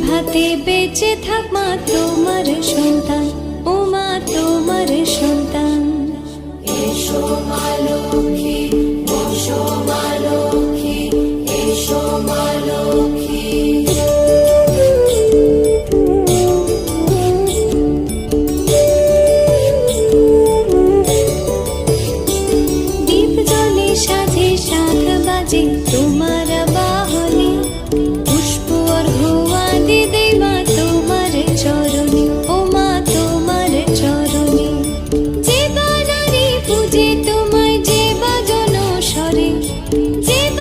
ভাতে বেঁচে থাক মা তোমার সন্তান, ও মা তোমার সন্তান। এসো মা লক্ষ্মী, এসো মা লক্ষ্মী, এসো মা লক্ষ্মী। দীপ জ্বলে সাথে শাখ বাজে তোমার